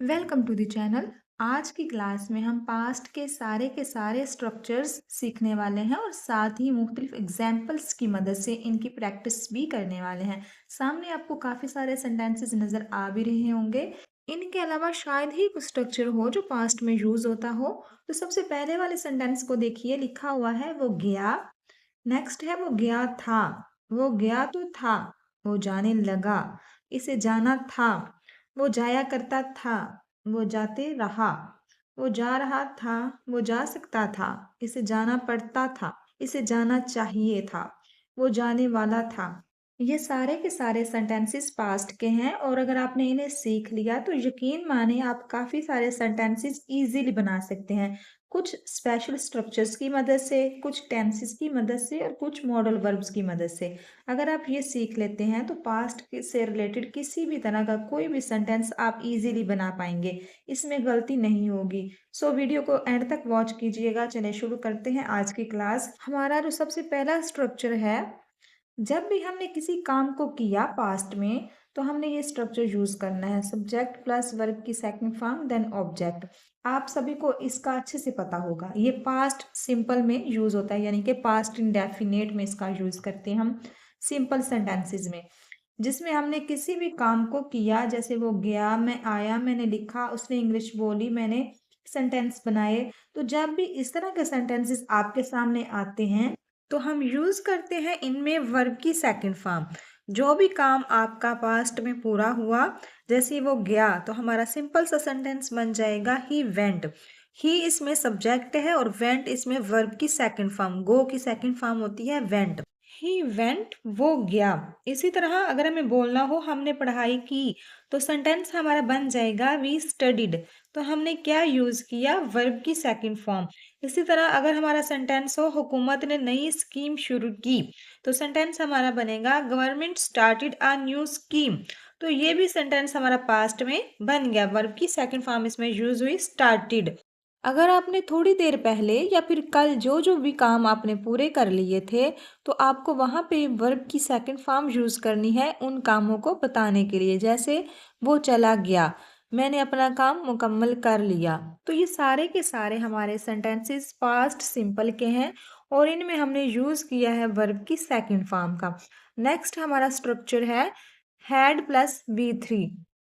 Welcome to the channel. आज की class में हम पास्ट के सारे स्ट्रक्चर्स सीखने वाले हैं और साथ ही मुख्तलिफ एग्जाम्पल्स की मदद से इनकी प्रैक्टिस भी करने वाले हैं। सामने आपको काफ़ी सारे सेंटेंसेस नज़र आ भी रहे होंगे। इनके अलावा शायद ही कुछ स्ट्रक्चर हो जो पास्ट में यूज़ होता हो। तो सबसे पहले वाले सेंटेंस को देखिए, लिखा हुआ है वो गया। नेक्स्ट है वो गया था। वो गया तो था, वो जाने लगा। इसे जाना था। वो जाया करता था, वो जाते रहा। वो जा रहा था, वो जा सकता था। इसे जाना पड़ता था, इसे जाना चाहिए था। वो जाने वाला था। ये सारे के सारे सेंटेंसेस पास्ट के हैं और अगर आपने इन्हें सीख लिया तो यकीन माने आप काफ़ी सारे सेंटेंसेस इजीली बना सकते हैं। कुछ स्पेशल स्ट्रक्चर्स की मदद से, कुछ टेंसेस की मदद से और कुछ मॉडल वर्ब्स की मदद से। अगर आप ये सीख लेते हैं तो पास्ट से रिलेटेड किसी भी तरह का कोई भी सेंटेंस आप इजीली बना पाएंगे। इसमें गलती नहीं होगी। सो वीडियो को एंड तक वॉच कीजिएगा। चलिए शुरू करते हैं आज की क्लास। हमारा जो सबसे पहला स्ट्रक्चर है, जब भी हमने किसी काम को किया पास्ट में तो हमने ये स्ट्रक्चर यूज करना है, सब्जेक्ट प्लस वर्ब की सेकंड फॉर्म देन ऑब्जेक्ट। आप सभी को इसका अच्छे से पता होगा। ये पास्ट सिंपल में यूज होता है, यानी कि पास्ट इंडेफिनेट में इसका यूज करते हैं हम सिंपल सेंटेंसेस में, जिसमें हमने किसी भी काम को किया। जैसे वो गया, मैं आया, मैंने लिखा, उसने इंग्लिश बोली, मैंने सेंटेंस बनाए। तो जब भी इस तरह के सेंटेंसेस आपके सामने आते हैं तो हम यूज करते हैं इनमें वर्ब की सेकंड फॉर्म। जो भी काम आपका पास्ट में पूरा हुआ, जैसे वो गया तो हमारा सिंपल सा सेंटेंस बन जाएगा ही वेंट। ही इसमें सब्जेक्ट है और वेंट इसमें वर्ब की सेकंड फॉर्म, गो की सेकंड फॉर्म होती है वेंट। ही वेंट, वो गया। इसी तरह अगर हमें बोलना हो हमने पढ़ाई की, तो सेंटेंस हमारा बन जाएगा वी स्टडीड। तो हमने क्या यूज किया, वर्ब की सेकंड फॉर्म। इसी तरह अगर हमारा सेंटेंस हो हुकूमत ने नई स्कीम शुरू की, तो सेंटेंस हमारा बनेगा government started a new scheme. तो ये भी सेंटेंस हमारा पास्ट में बन गया, वर्ब की सेकंड फॉर्म इसमें यूज हुई स्टार्टेड। अगर आपने थोड़ी देर पहले या फिर कल जो जो भी काम आपने पूरे कर लिए थे, तो आपको वहाँ पे वर्ब की सेकंड फॉर्म यूज़ करनी है उन कामों को बताने के लिए। जैसे वो चला गया, मैंने अपना काम मुकम्मल कर लिया। तो ये सारे के सारे हमारे सेंटेंसेस पास्ट सिंपल के हैं और इनमें हमने यूज़ किया है वर्ब की सेकंड फॉर्म का। नेक्स्ट हमारा स्ट्रक्चर है हैड प्लस बी थ्री।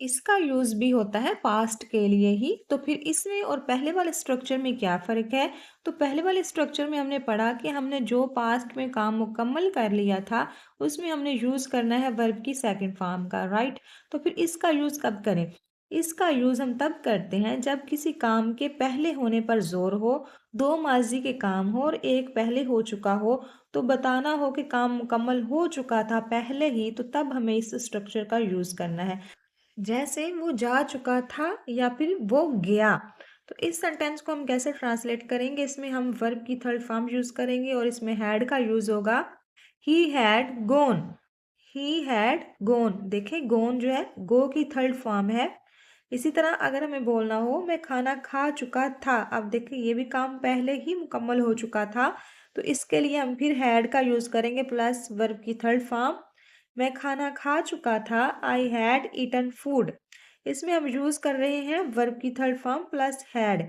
इसका यूज भी होता है पास्ट के लिए ही। तो फिर इसमें और पहले वाले स्ट्रक्चर में क्या फ़र्क है? तो पहले वाले स्ट्रक्चर में हमने पढ़ा कि हमने जो पास्ट में काम मुकम्मल कर लिया था उसमें हमने यूज़ करना है वर्ब की सेकंड फॉर्म का, राइट। तो फिर इसका यूज़ कब करें? इसका यूज़ हम तब करते हैं जब किसी काम के पहले होने पर जोर हो, दो माजी के काम हो और एक पहले हो चुका हो, तो बताना हो कि काम मुकम्मल हो चुका था पहले ही, तो तब हमें इस स्ट्रक्चर का यूज़ करना है। जैसे वो जा चुका था या फिर वो गया। तो इस सेंटेंस को हम कैसे ट्रांसलेट करेंगे? इसमें हम वर्ब की थर्ड फॉर्म यूज करेंगे और इसमें हैड का यूज होगा he had gone. He had gone, देखिए गोन जो है गो की थर्ड फॉर्म है। इसी तरह अगर हमें बोलना हो मैं खाना खा चुका था, अब देखिए ये भी काम पहले ही मुकम्मल हो चुका था। तो इसके लिए हम फिर हैड का यूज करेंगे प्लस वर्ब की थर्ड फॉर्म। मैं खाना खा चुका था, आई हैड ईटन फूड। इसमें हम यूज कर रहे हैं वर्ब की थर्ड फॉर्म प्लस हैड।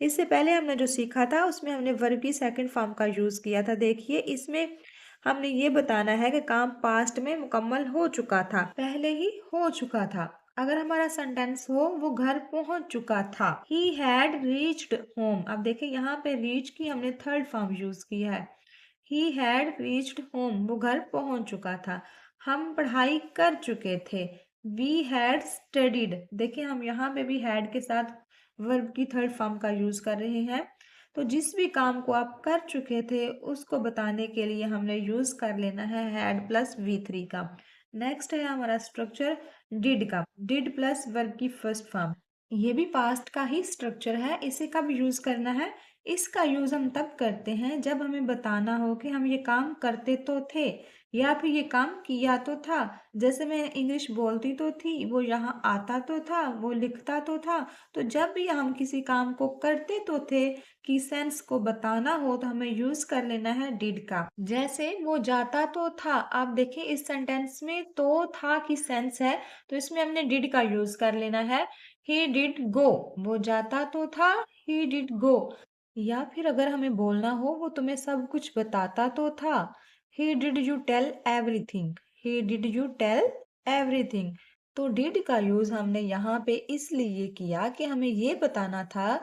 इससे पहले हमने जो सीखा था उसमें हमने वर्ब की सेकंड फॉर्म का यूज किया था। देखिए इसमें हमने ये बताना है कि काम पास्ट में मुकम्मल हो चुका था, पहले ही हो चुका था। अगर हमारा सेंटेंस हो वो घर पहुंच चुका था, ही हैड रीच्ड होम। अब देखिए यहाँ पे रीच की हमने थर्ड फॉर्म यूज किया है। ही हैड रीच्ड होम, वो घर पहुंच चुका था। हम पढ़ाई कर चुके थे, वी हैड स्टडीड। देखिए हम यहाँ पे भी हैड के साथ वर्ब की थर्ड फॉर्म का यूज कर रहे हैं। तो जिस भी काम को आप कर चुके थे उसको बताने के लिए हमने यूज कर लेना है हैड प्लस वी थ्री का। नेक्स्ट है हमारा स्ट्रक्चर डिड का, डिड प्लस वर्ब की फर्स्ट फॉर्म। ये भी पास्ट का ही स्ट्रक्चर है। इसे कब यूज करना है? इसका यूज हम तब करते हैं जब हमें बताना हो कि हम ये काम करते तो थे या फिर ये काम किया तो था। जैसे मैं इंग्लिश बोलती तो थी, वो यहाँ आता तो था, वो लिखता तो था। तो जब भी हम किसी काम को करते तो थे कि सेंस को बताना हो तो हमें यूज कर लेना है डिड का। जैसे वो जाता तो था, आप देखिए इस सेंटेंस में तो था की सेंस है, तो इसमें हमने डिड का यूज कर लेना है। ही डिड गो, वो जाता तो था, ही डिड गो। या फिर अगर हमें बोलना हो वो तुम्हें सब कुछ बताता तो था, he did you tell everything, he did you tell everything. तो डिड का यूज हमने यहाँ पे इसलिए किया कि हमें ये बताना था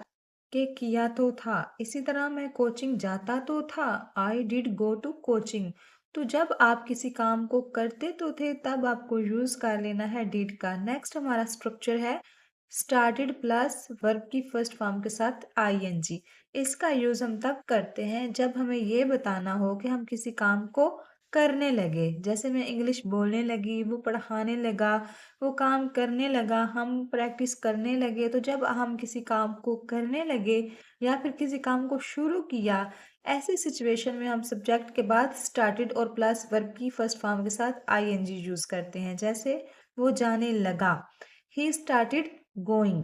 कि किया तो था। इसी तरह मैं कोचिंग जाता तो था, I did go to coaching. तो जब आप किसी काम को करते तो थे तब आपको यूज कर लेना है डिड का। नेक्स्ट हमारा स्ट्रक्चर है स्टार्टेड प्लस वर्ब की फर्स्ट फॉर्म के साथ आईएनजी। इसका यूज हम तब करते हैं जब हमें ये बताना हो कि हम किसी काम को करने लगे। जैसे मैं इंग्लिश बोलने लगी, वो पढ़ाने लगा, वो काम करने लगा, हम प्रैक्टिस करने लगे। तो जब हम किसी काम को करने लगे या फिर किसी काम को शुरू किया, ऐसी सिचुएशन में हम सब्जेक्ट के बाद स्टार्टेड और प्लस वर्ब की फर्स्ट फॉर्म के साथ आईएनजी यूज करते हैं। जैसे वो जाने लगा, ही स्टार्टेड गोइंग।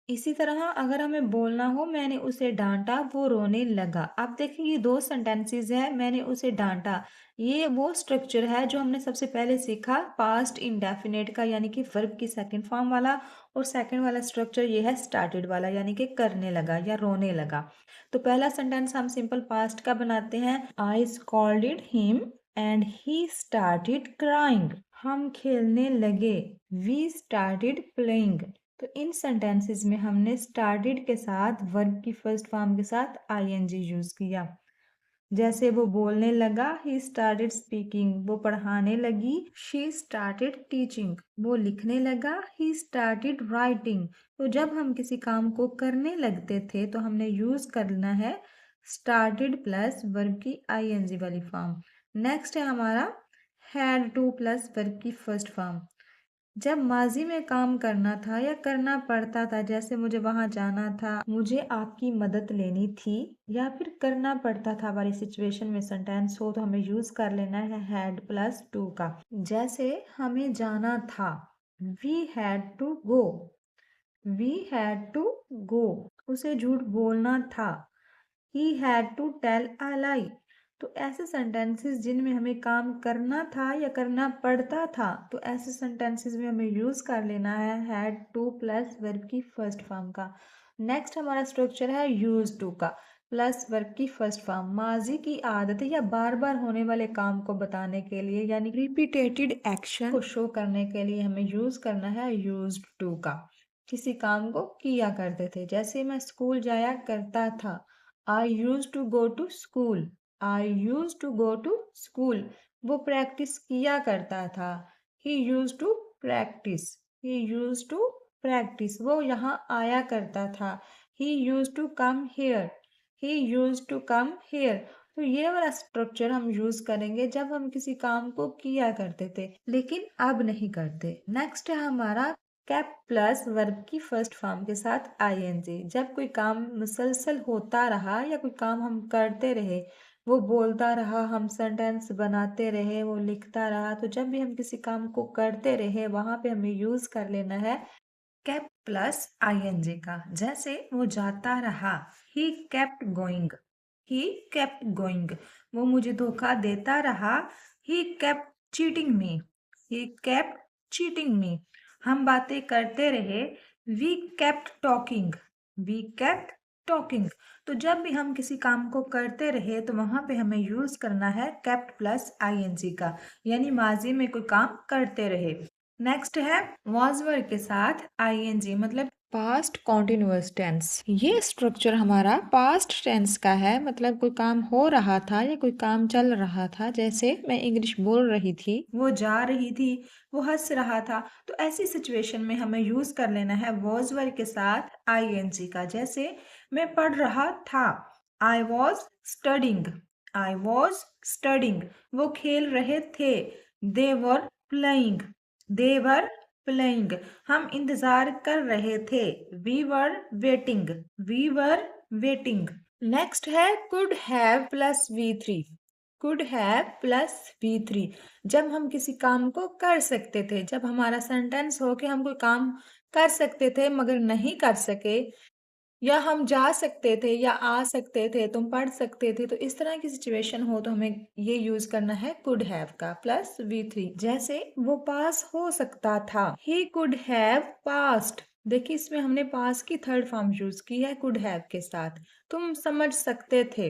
इसी तरह अगर हमें बोलना हो मैंने उसे डांटा, वो रोने लगा। अब देखिए ये दो सेंटेंसेस है, मैंने उसे डांटा। ये वो स्ट्रक्चर है जो हमने सबसे पहले सीखा पास्ट इंडेफिनेट का, यानी कि वर्ब की सेकंड फॉर्म वाला। और सेकंड वाला स्ट्रक्चर ये है स्टार्टेड वाला, यानी कि करने लगा या रोने लगा। तो पहला सेंटेंस हम सिंपल पास्ट का बनाते हैं, I scolded him and he started crying. हम खेलने लगे, वी स्टार्टेड प्लेइंग। तो इन सेंटेंसेस में हमने स्टार्टेड के साथ वर्ब की फर्स्ट फॉर्म के साथ आईएनजी यूज किया। जैसे वो बोलने लगा, ही स्टार्टेड स्पीकिंग, वो पढ़ाने लगी, शी स्टार्टेड टीचिंग, वो लिखने लगा, ही स्टार्टेड राइटिंग। तो जब हम किसी काम को करने लगते थे तो हमने यूज करना है स्टार्टेड प्लस वर्ब की आईएनजी वाली फॉर्म। नेक्स्ट है हमारा हैड टू प्लस वर्ब की फर्स्ट फॉर्म। जब माजी में काम करना था या करना पड़ता था, जैसे मुझे वहां जाना था, मुझे आपकी मदद लेनी थी, या फिर करना पड़ता था वाली सिचुएशन में सेंटेंस हो तो हमें यूज कर लेना है हैड प्लस टू का। जैसे हमें जाना था, we had to go, we had to go. उसे झूठ बोलना था, he had to tell a lie. तो ऐसे सेंटेंसेस जिनमें हमें काम करना था या करना पड़ता था, तो ऐसे सेंटेंसेस में हमें यूज कर लेना है हैड टू प्लस वर्ब की फर्स्ट फॉर्म का। नेक्स्ट हमारा स्ट्रक्चर है यूज टू का प्लस वर्ब की फर्स्ट फॉर्म। माजी की आदत या बार बार होने वाले काम को बताने के लिए, यानी रिपीटेटेड एक्शन को शो करने के लिए हमें यूज करना है यूज टू का। किसी काम को किया करते थे, जैसे मैं स्कूल जाया करता था, I used to go to school. I used to go to school. वो प्रैक्टिस किया करता था, he used to practice. He used to practice. वो यहाँ आया करता था, he used to come here. He used to come here. तो ये वाला स्ट्रक्चर हम यूज करेंगे जब हम किसी काम को किया करते थे लेकिन अब नहीं करते। नेक्स्ट है हमारा कैप प्लस वर्ब की फर्स्ट फॉर्म के साथ आईएनजी। जब कोई काम मुसलसल होता रहा या कोई काम हम करते रहे, वो बोलता रहा, हम सेंटेंस बनाते रहे, वो लिखता रहा, तो जब भी हम किसी काम को करते रहे वहां पे हमें यूज कर लेना है कैप प्लस आईएनजी का। जैसे वो जाता रहा, he kept going, he kept going. वो मुझे धोखा देता रहा, he kept cheating me, he kept cheating me. हम बातें करते रहे, we kept talking, we kept talking. तो जब भी हम किसी काम को करते रहे तो वहां पे हमें यूज करना है केप्ट प्लस आईएनजी का, यानी माजी में कोई काम करते रहे। नेक्स्ट है was वर्ब के साथ आईएनजी, मतलब पास्ट कॉन्टिन्यूअस टेंस। ये स्ट्रक्चर हमारा पास्ट टेंस का है, मतलब कोई काम हो रहा था या कोई काम चल रहा था। जैसे मैं इंग्लिश बोल रही थी, वो जा रही थी, वो हंस रहा था। तो ऐसी सिचुएशन में हमें यूज कर लेना है was वर्ब के साथ आईएनजी का। जैसे मैं पढ़ रहा था, I was studying, I was studying. वो खेल रहे थे, दे वर प्लेइंग, देवर प्लेइंग। हम इंतजार कर रहे थे, we were waiting, we were waiting. Next है could have plus V three, could have plus V three. जब हम किसी काम को कर सकते थे, जब हमारा सेंटेंस हो कि हम कोई काम कर सकते थे मगर नहीं कर सके, या हम जा सकते थे या आ सकते थे, तुम पढ़ सकते थे, तो इस तरह की सिचुएशन हो तो हमें ये यूज करना है कुड हैव का प्लस वी थ्री। जैसे वो पास हो सकता था, ही कुड हैव पास्ड, देखिए इसमें हमने पास की थर्ड फॉर्म यूज की है कुड हैव के साथ। तुम समझ सकते थे।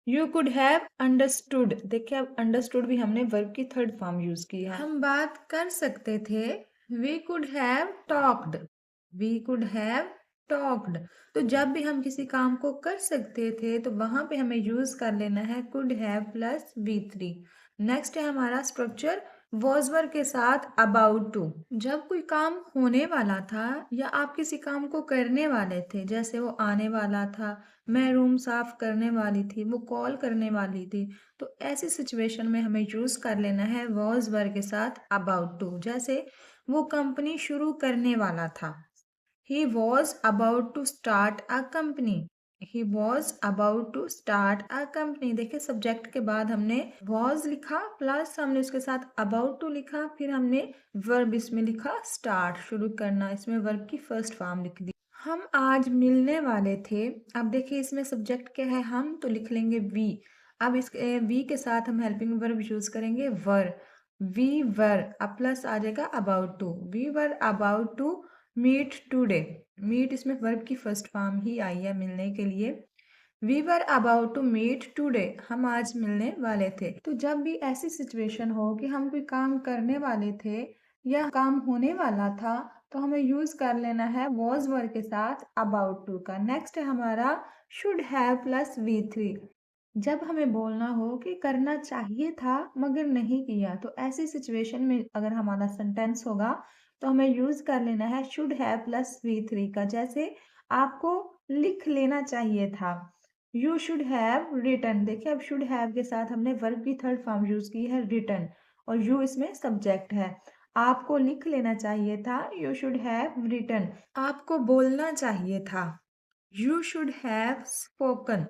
You could have understood. देखिए अब अंडरस्टूड भी हमने वर्ब की थर्ड फॉर्म यूज की है। हम बात कर सकते थे। We could have talked. We could have talked. तो जब भी हम किसी काम को कर सकते थे तो वहां पे हमें यूज कर लेना है could have plus V3। Next है हमारा स्ट्रक्चर वॉज वर्ब के साथ अबाउट टू। जब कोई काम होने वाला था या आप किसी काम को करने वाले थे, जैसे वो आने वाला था, मैं रूम साफ करने वाली थी, वो कॉल करने वाली थी, तो ऐसी सिचुएशन में हमें यूज कर लेना है वॉज वर्ब के साथ अबाउट टू। जैसे वो कंपनी शुरू करने वाला था। He was about to start a company. He was about to start a company. देखिए सब्जेक्ट के बाद हमने was लिखा प्लस हमने उसके साथ about to लिखा, फिर हमने verb इसमें लिखा start शुरू करना, इसमें verb की फर्स्ट फॉर्म लिख दी। हम आज मिलने वाले थे। अब देखिए इसमें सब्जेक्ट क्या है, हम तो लिख लेंगे वी। अब इस वी के साथ हम हेल्पिंग वर्ब यूज करेंगे वर। वी वर, अब प्लस आ जाएगा about to. We were about to meet today. Meet इसमें वर्ब की फर्स्ट फॉर्म ही आई है मिलने के लिए। We were about to meet today, हम आज मिलने वाले थे। तो जब भी ऐसी सिचुएशन हो कि हम कोई काम करने वाले थे या काम होने वाला था तो हमें यूज कर लेना है वॉज वर्ब के साथ अबाउट टू का। नेक्स्ट है हमारा शुड हैव प्लस V3। जब हमें बोलना हो कि करना चाहिए था मगर नहीं किया, तो ऐसी सिचुएशन में अगर हमारा सेंटेंस होगा तो हमें यूज कर लेना है शुड हैव प्लस V3 का। जैसे आपको लिख लेना चाहिए था, यू शुड हैव रिटन। देखिए अब शुड हैव के साथ हमने वर्ब की थर्ड फॉर्म यूज की है रिटन, और यू इसमें सब्जेक्ट है। आपको लिख लेना चाहिए था, यू शुड हैव रिटन। आपको बोलना चाहिए था, you should have spoken.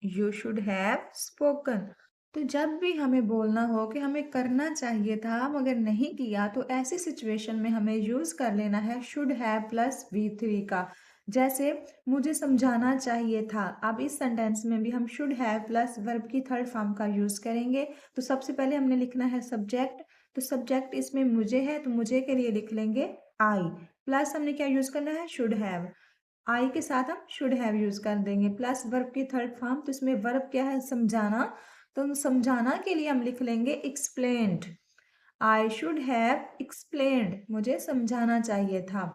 You should have spoken. तो जब भी हमें बोलना हो कि हमें करना चाहिए था मगर नहीं किया, तो ऐसी सिचुएशन में हमें यूज कर लेना है शुड हैव प्लस V3 का। जैसे मुझे समझाना चाहिए था। अब इस सेंटेंस में भी हम शुड हैव प्लस वर्ब की थर्ड फॉर्म का यूज करेंगे। तो सबसे पहले हमने लिखना है सब्जेक्ट। तो सब्जेक्ट इसमें मुझे है तो मुझे के लिए लिख लेंगे आई, प्लस हमने क्या यूज करना है शुड हैव। आई के साथ हम शुड हैव यूज कर देंगे प्लस वर्ब की थर्ड फॉर्म। तो इसमें वर्ब क्या है समझाना, तो समझाना के लिए हम लिख लेंगे explained. I should have explained, मुझे समझाना चाहिए था।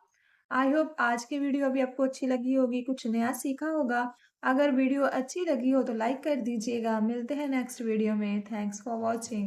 आई होप आज की वीडियो भी आपको अच्छी लगी होगी, कुछ नया सीखा होगा। अगर वीडियो अच्छी लगी हो तो लाइक कर दीजिएगा। मिलते हैं नेक्स्ट वीडियो में। Thanks for watching.